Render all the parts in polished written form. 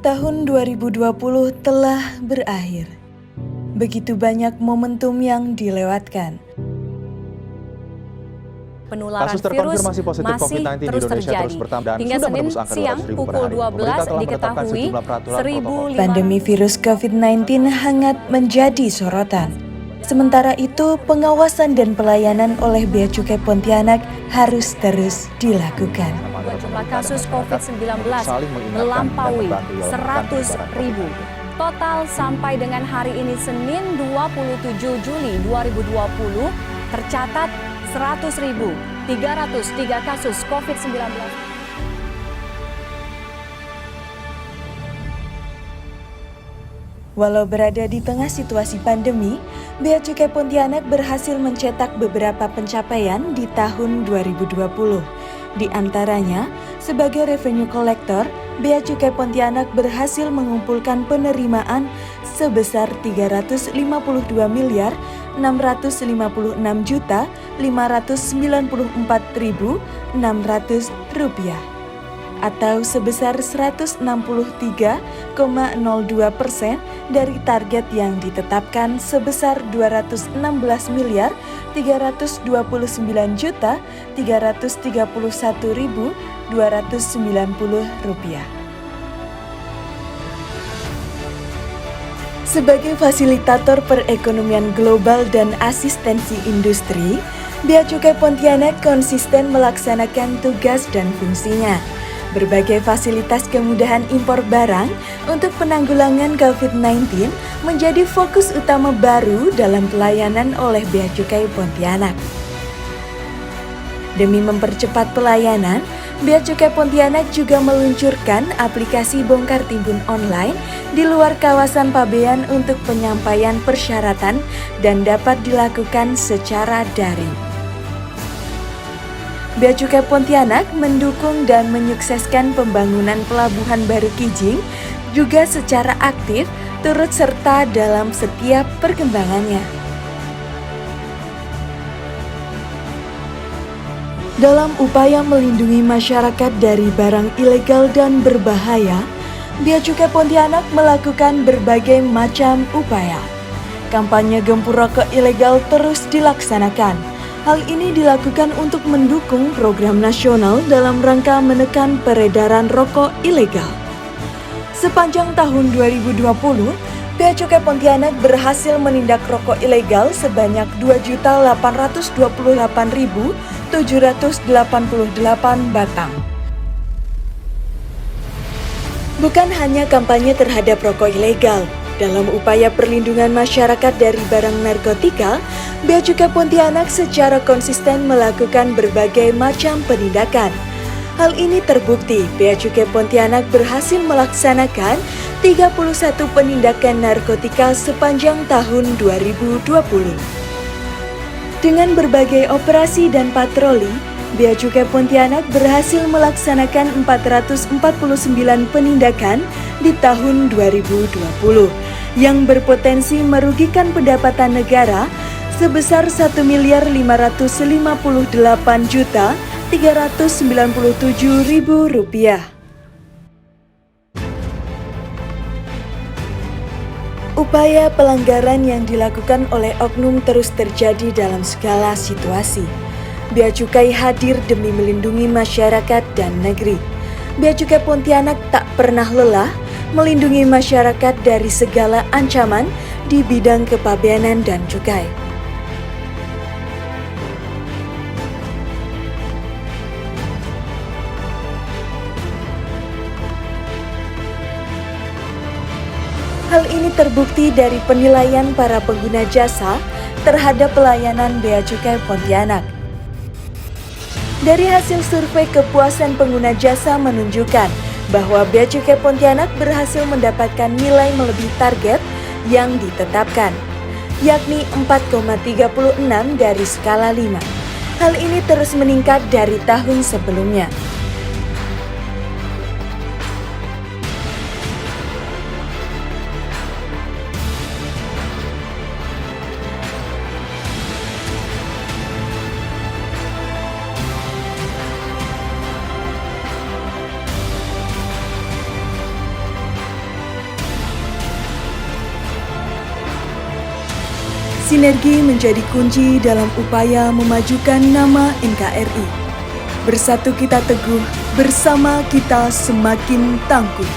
Tahun 2020 telah berakhir. Begitu banyak momentum yang dilewatkan. Penularan Kasus virus terkonfirmasi positif masih COVID-19 di terus Indonesia terjadi. terus bertambah dan Hingga sudah Senin menembus angka siang 200.000 per pukul hari. 12 Pemerintah telah menetapkan diketahui sejumlah peraturan 1.500 Pandemi virus COVID-19 hangat menjadi sorotan. Sementara itu, pengawasan dan pelayanan oleh Bea Cukai Pontianak harus terus dilakukan. Jumlah kasus COVID-19 melampaui 100.000. Total sampai dengan hari ini Senin 27 Juli 2020 tercatat 100.303 kasus COVID-19. Walau berada di tengah situasi pandemi, Bea Cukai Pontianak berhasil mencetak beberapa pencapaian di tahun 2020. Di antaranya, sebagai revenue collector, Bea Cukai Pontianak berhasil mengumpulkan penerimaan sebesar Rp356.594.600 atau sebesar 163,02% dari target yang ditetapkan sebesar Rp216.331.290. Sebagai fasilitator perekonomian global dan asistensi industri, Bea Cukai Pontianak konsisten melaksanakan tugas dan fungsinya. Berbagai fasilitas kemudahan impor barang untuk penanggulangan COVID-19 menjadi fokus utama baru dalam pelayanan oleh Bea Cukai Pontianak. Demi mempercepat pelayanan, Bea Cukai Pontianak juga meluncurkan aplikasi bongkar timbun online di luar kawasan pabean untuk penyampaian persyaratan dan dapat dilakukan secara daring. Bea Cukai Pontianak mendukung dan menyukseskan pembangunan Pelabuhan Baru Kijing juga secara aktif turut serta dalam setiap perkembangannya. Dalam upaya melindungi masyarakat dari barang ilegal dan berbahaya, Bea Cukai Pontianak melakukan berbagai macam upaya. Kampanye gempur rokok ilegal terus dilaksanakan. Hal ini dilakukan untuk mendukung program nasional dalam rangka menekan peredaran rokok ilegal. Sepanjang tahun 2020, Bea Cukai Pontianak berhasil menindak rokok ilegal sebanyak 2.828.788 batang. Bukan hanya kampanye terhadap rokok ilegal, dalam upaya perlindungan masyarakat dari barang narkotika, Bea Cukai Pontianak secara konsisten melakukan berbagai macam penindakan. Hal ini terbukti Bea Cukai Pontianak berhasil melaksanakan 31 penindakan narkotika sepanjang tahun 2020. Dengan berbagai operasi dan patroli, Bea Cukai Pontianak berhasil melaksanakan 449 penindakan di tahun 2020 yang berpotensi merugikan pendapatan negara sebesar Rp1.558.397.000. Upaya pelanggaran yang dilakukan oleh oknum terus terjadi dalam segala situasi. Bea Cukai hadir demi melindungi masyarakat dan negeri. Bea Cukai Pontianak tak pernah lelah melindungi masyarakat dari segala ancaman di bidang kepabeanan dan cukai. Hal ini terbukti dari penilaian para pengguna jasa terhadap pelayanan Bea Cukai Pontianak. Dari hasil survei kepuasan pengguna jasa menunjukkan bahwa Bea Cukai Pontianak berhasil mendapatkan nilai melebihi target yang ditetapkan, yakni 4,36 dari skala 5. Hal ini terus meningkat dari tahun sebelumnya. Sinergi menjadi kunci dalam upaya memajukan nama NKRI. Bersatu kita teguh, bersama kita semakin tangguh.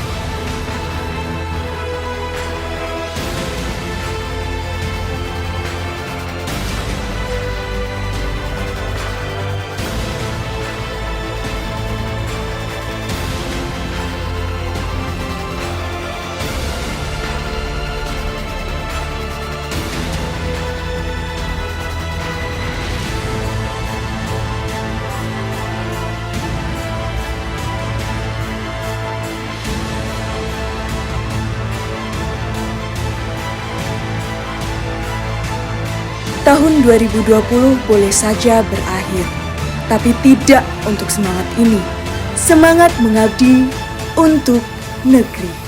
Tahun 2020 boleh saja berakhir, tapi tidak untuk semangat ini. Semangat mengabdi untuk negeri.